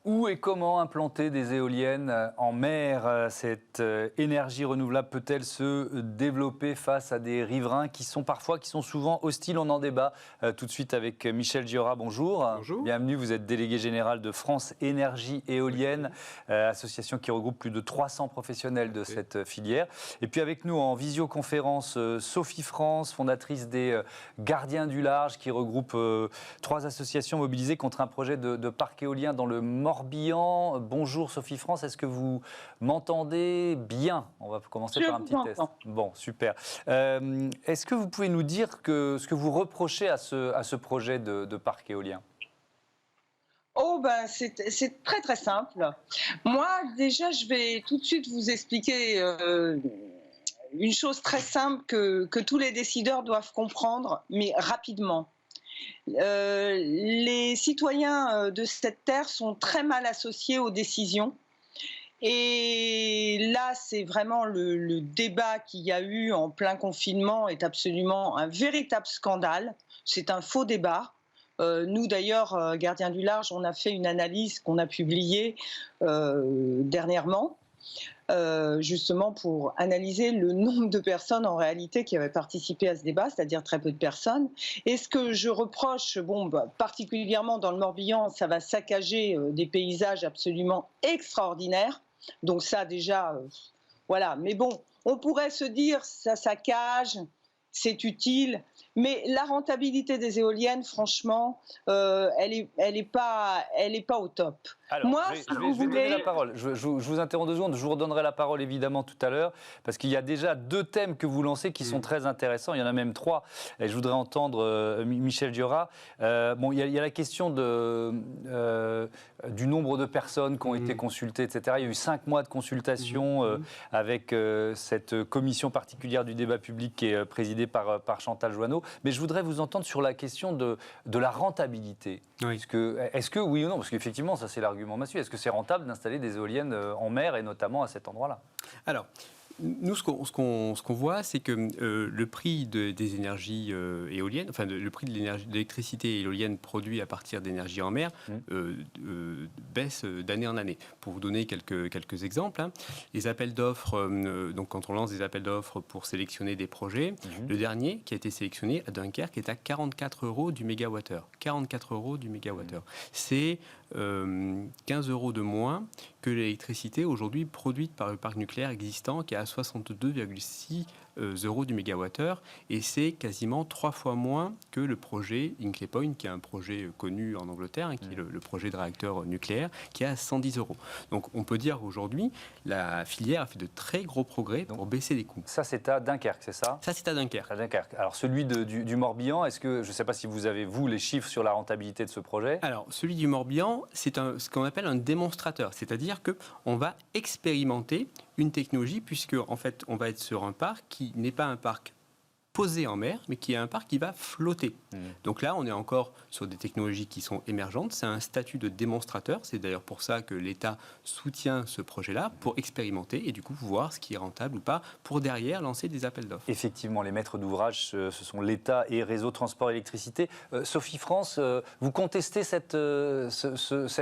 Où et comment implanter des éoliennes en mer? Cette énergie renouvelable peut-elle se développer face à des riverains qui sont souvent hostiles? On en débat tout de suite avec Michel Giora. Bonjour. Bonjour. Bienvenue, vous êtes délégué général de France Énergie Éolienne, association qui regroupe plus de 300 professionnels de cette filière. Et puis avec nous en visioconférence, Sophie France, fondatrice des Gardiens du Large, qui regroupe 3 associations mobilisées contre un projet de parc éolien dans le Morbihan. Bonjour Sophie France, est-ce que vous m'entendez bien? On va commencer par un petit test. Bon, super. Est-ce que vous pouvez nous dire ce que vous reprochez à ce projet de parc éolien? C'est très très simple. Moi, déjà, je vais tout de suite vous expliquer une chose très simple que tous les décideurs doivent comprendre, mais rapidement. Les citoyens de cette terre sont très mal associés aux décisions. Et là, c'est vraiment le débat qu'il y a eu en plein confinement est absolument un véritable scandale. C'est un faux débat. Nous, d'ailleurs, Gardiens du Large, on a fait une analyse qu'on a publiée dernièrement, justement pour analyser le nombre de personnes en réalité qui avaient participé à ce débat, c'est-à-dire très peu de personnes. Et ce que je reproche, particulièrement dans le Morbihan, ça va saccager des paysages absolument extraordinaires. Donc ça déjà, voilà. Mais bon, on pourrait se dire, ça saccage, c'est utile. Mais la rentabilité des éoliennes, franchement, elle est pas au top. Alors, moi, je vais donner la parole. Je vous interromps 2 secondes. Je vous redonnerai la parole évidemment tout à l'heure, parce qu'il y a déjà 2 thèmes que vous lancez qui sont très intéressants. Il y en a même 3. Et je voudrais entendre Michel Giora. Il y a la question du nombre de personnes qui ont été consultées, etc. Il y a eu 5 mois de consultation avec cette commission particulière du débat public qui est présidée par Chantal Joanneau. Mais je voudrais vous entendre sur la question de la rentabilité. Oui. Est-ce que oui ou non? Parce qu'effectivement, ça c'est l'argument massue. Est-ce que c'est rentable d'installer des éoliennes en mer et notamment à cet endroit-là? Alors, nous, ce qu'on voit, c'est que le prix des énergies éoliennes, enfin le prix de l'électricité éolienne produite à partir d'énergie en mer baisse d'année en année. Pour vous donner quelques exemples, les appels d'offres, donc quand on lance des appels d'offres pour sélectionner des projets, le dernier qui a été sélectionné à Dunkerque est à 44 € du mégawattheure. 44 € du mégawattheure. C'est 15 € de moins que l'électricité aujourd'hui produite par le parc nucléaire existant qui est à 62,6 € du mégawattheure, et c'est quasiment 3 fois moins que le projet Hinkley Point, qui est un projet connu en Angleterre, qui est le projet de réacteur nucléaire, qui est à 110 €. Donc on peut dire qu'aujourd'hui, la filière a fait de très gros progrès pour baisser les coûts. Ça, c'est à Dunkerque, c'est ça? Ça, c'est à Dunkerque. À Dunkerque. Alors celui du Morbihan, est-ce que, je ne sais pas si vous avez, vous, les chiffres sur la rentabilité de ce projet? Alors, celui du Morbihan, c'est ce qu'on appelle un démonstrateur, c'est-à-dire qu'on va expérimenter une technologie, puisque en fait, on va être sur un parc qui n'est pas un parc posé en mer, mais qui est un parc qui va flotter. Donc là, on est encore sur des technologies qui sont émergentes. C'est un statut de démonstrateur. C'est d'ailleurs pour ça que l'État soutient ce projet-là, pour expérimenter et du coup voir ce qui est rentable ou pas, pour derrière lancer des appels d'offres. Effectivement, les maîtres d'ouvrage, ce sont l'État et Réseau Transport Électricité. Sophie France, vous contestez cette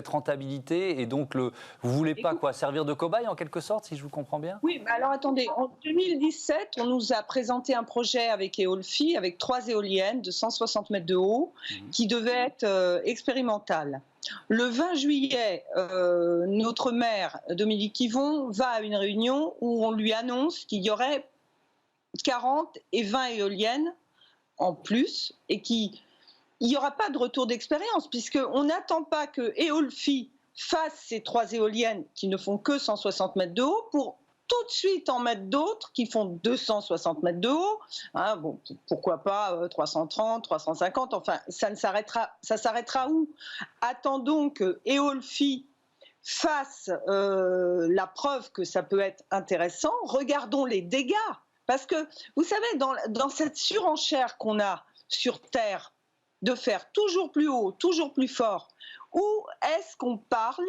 rentabilité et donc vous ne voulez pas servir de cobaye en quelque sorte, si je vous comprends bien? Oui, mais alors attendez, en 2017, on nous a présenté un projet avec Eolfi, avec 3 éoliennes de 160 mètres de haut, qui devaient être expérimentales. Le 20 juillet, notre maire, Dominique Yvon, va à une réunion où on lui annonce qu'il y aurait 40 et 20 éoliennes en plus, et qu'il n'y aura pas de retour d'expérience, puisqu'on n'attend pas que Eolfi fasse ces 3 éoliennes qui ne font que 160 mètres de haut pour tout de suite en mettre d'autres qui font 260 mètres de haut, pourquoi pas 330, 350, enfin ça s'arrêtera où? Attendons que Eolfi fasse la preuve que ça peut être intéressant, regardons les dégâts, parce que vous savez, dans cette surenchère qu'on a sur Terre, de faire toujours plus haut, toujours plus fort, où est-ce qu'on parle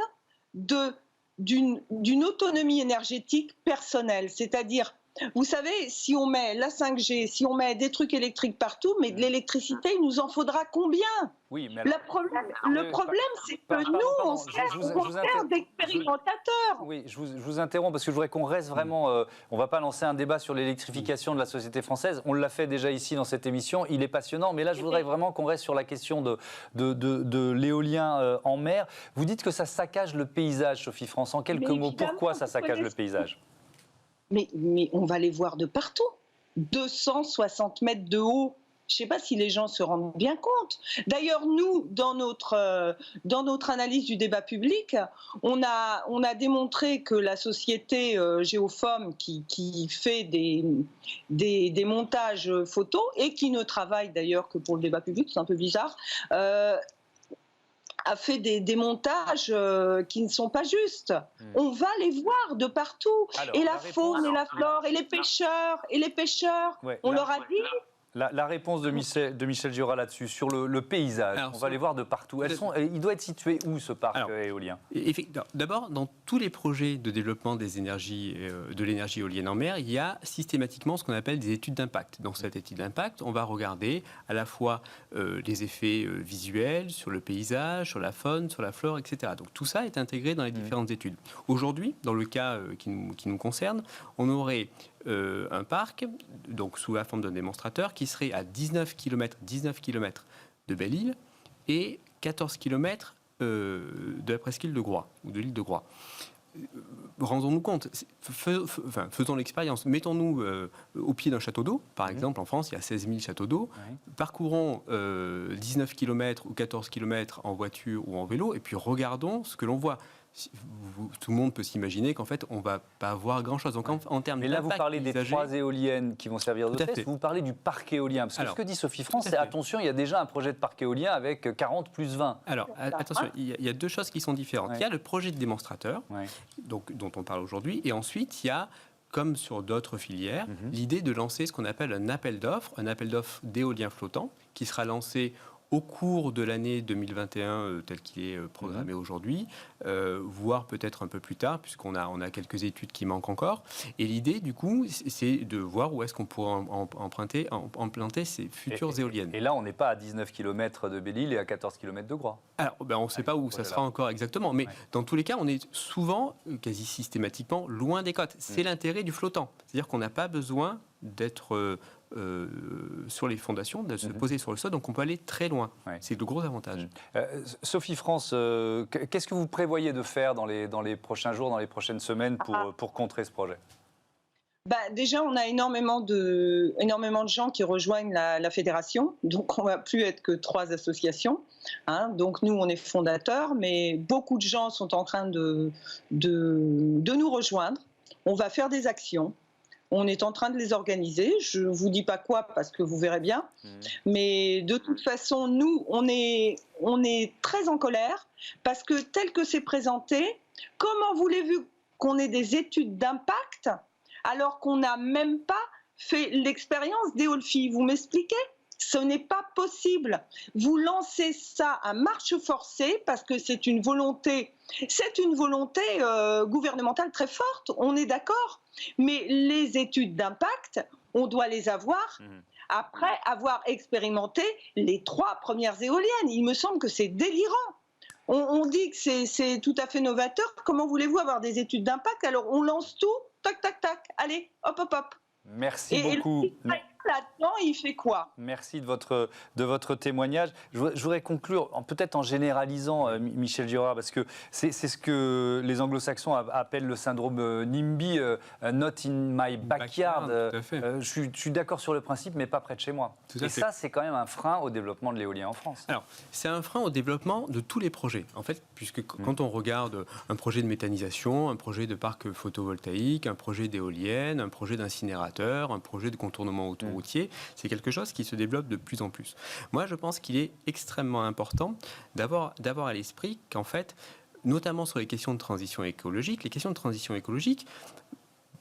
d'une autonomie énergétique personnelle, c'est-à-dire Vous savez, si on met la 5G, si on met des trucs électriques partout, mais de l'électricité, il nous en faudra combien? Oui, mais Le problème, c'est que nous, on sert d'expérimentateurs. Oui, je vous interromps parce que je voudrais qu'on reste vraiment... on ne va pas lancer un débat sur l'électrification de la société française. On l'a fait déjà ici dans cette émission. Il est passionnant. Mais là, je voudrais vraiment qu'on reste sur la question de l'éolien en mer. Vous dites que ça saccage le paysage, Sophie France. En quelques mots, pourquoi ça saccage le paysage? Mais on va les voir de partout. 260 mètres de haut. Je ne sais pas si les gens se rendent bien compte. D'ailleurs, nous, dans notre analyse du débat public, on a démontré que la société Géoform, qui fait des montages photos et qui ne travaille d'ailleurs que pour le débat public, c'est un peu bizarre, a fait des montages qui ne sont pas justes. On va les voir de partout. Alors, et la faune, et la flore, et les pêcheurs, ouais, on leur a dit... La réponse de Michel Giora là-dessus, sur le paysage, on va les voir de partout. Il doit être situé où, ce parc éolien? D'abord, dans tous les projets de développement des énergies, de l'énergie éolienne en mer, il y a systématiquement ce qu'on appelle des études d'impact. Dans cette étude d'impact, on va regarder à la fois les effets visuels sur le paysage, sur la faune, sur la flore, etc. Donc tout ça est intégré dans les différentes études. Aujourd'hui, dans le cas qui nous concerne, on aurait un parc, donc sous la forme d'un démonstrateur, qui serait à 19 km de Belle-Île et 14 km de la presqu'île de Groix, ou de l'île de Groix. Rendons-nous compte, faisons l'expérience, mettons-nous au pied d'un château d'eau, par exemple, en France, il y a 16 000 châteaux d'eau, parcourons 19 km ou 14 km en voiture ou en vélo, et puis regardons ce que l'on voit. Tout le monde peut s'imaginer qu'en fait, on ne va pas voir grand-chose. Donc, en termes mais là, vous parlez des 3 éoliennes qui vont servir de test. Vous parlez du parc éolien. Parce que ce que dit Sophie France, c'est attention, il y a déjà un projet de parc éolien avec 40 plus 20. Alors, attention, il y a deux choses qui sont différentes. Il y a le projet de démonstrateur, donc, dont on parle aujourd'hui, et ensuite, il y a, comme sur d'autres filières, l'idée de lancer ce qu'on appelle un appel d'offres d'éolien flottant, qui sera lancé au cours de l'année 2021, tel qu'il est programmé aujourd'hui, voire peut-être un peu plus tard, puisqu'on a quelques études qui manquent encore. Et l'idée, du coup, c'est de voir où est-ce qu'on pourrait implanter ces futures éoliennes. Et là, on n'est pas à 19 km de Belle-Île et à 14 km de Groix. Alors, on ne sait pas où ça sera encore exactement, mais dans tous les cas, on est souvent, quasi systématiquement, loin des côtes. C'est l'intérêt du flottant. C'est-à-dire qu'on n'a pas besoin d'être... sur les fondations, de se poser sur le sol, donc on peut aller très loin. C'est le gros avantage. Sophie France, qu'est-ce que vous prévoyez de faire dans les prochains jours, dans les prochaines semaines pour contrer ce projet? Déjà, on a énormément de gens qui rejoignent la fédération, donc on ne va plus être que 3 associations. Donc nous, on est fondateurs, mais beaucoup de gens sont en train de nous rejoindre. On va faire des actions. On est en train de les organiser. Je ne vous dis pas quoi parce que vous verrez bien. Mais de toute façon, nous, on est très en colère parce que tel que c'est présenté, comment voulez-vous qu'on ait des études d'impact alors qu'on n'a même pas fait l'expérience d'Eolfi? Vous m'expliquez? Ce n'est pas possible. Vous lancez ça à marche forcée parce que c'est une volonté gouvernementale très forte, on est d'accord. Mais les études d'impact, on doit les avoir après avoir expérimenté les 3 premières éoliennes. Il me semble que c'est délirant. On dit que c'est tout à fait novateur. Comment voulez-vous avoir des études d'impact? Alors on lance tout, tac, tac, tac, allez, hop, hop, hop. Merci beaucoup. Là-dedans, il fait quoi? Merci de votre témoignage. Je voudrais conclure, peut-être en généralisant, Michel Giora, parce que c'est ce que les anglo-saxons appellent le syndrome NIMBY, not in my backyard. Je suis d'accord sur le principe, mais pas près de chez moi. Et ça, c'est quand même un frein au développement de l'éolien en France. Alors, c'est un frein au développement de tous les projets, en fait, puisque quand on regarde un projet de méthanisation, un projet de parc photovoltaïque, un projet d'éolienne, un projet d'incinérateur, un projet de contournement autoroutier, c'est quelque chose qui se développe de plus en plus. Moi, je pense qu'il est extrêmement important d'avoir à l'esprit qu'en fait, notamment sur les questions de transition écologique, les questions de transition écologique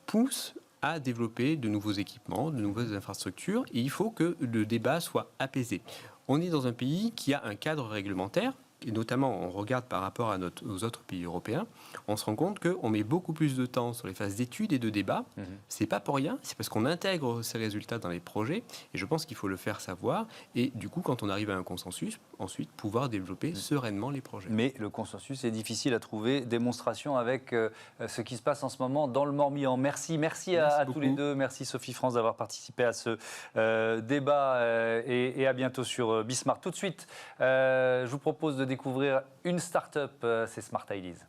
poussent à développer de nouveaux équipements, de nouvelles infrastructures, et il faut que le débat soit apaisé. On est dans un pays qui a un cadre réglementaire et notamment on regarde par rapport aux autres pays européens, on se rend compte qu'on met beaucoup plus de temps sur les phases d'études et de débat. C'est pas pour rien, c'est parce qu'on intègre ces résultats dans les projets, et je pense qu'il faut le faire savoir, et du coup, quand on arrive à un consensus, ensuite pouvoir développer sereinement les projets. Mais le consensus est difficile à trouver. Démonstration avec ce qui se passe en ce moment dans le Morbihan. Merci à tous les deux. Merci Sophie France d'avoir participé à ce débat et à bientôt sur Bismart. Tout de suite, je vous propose de découvrir une start-up, c'est Smart Ideas.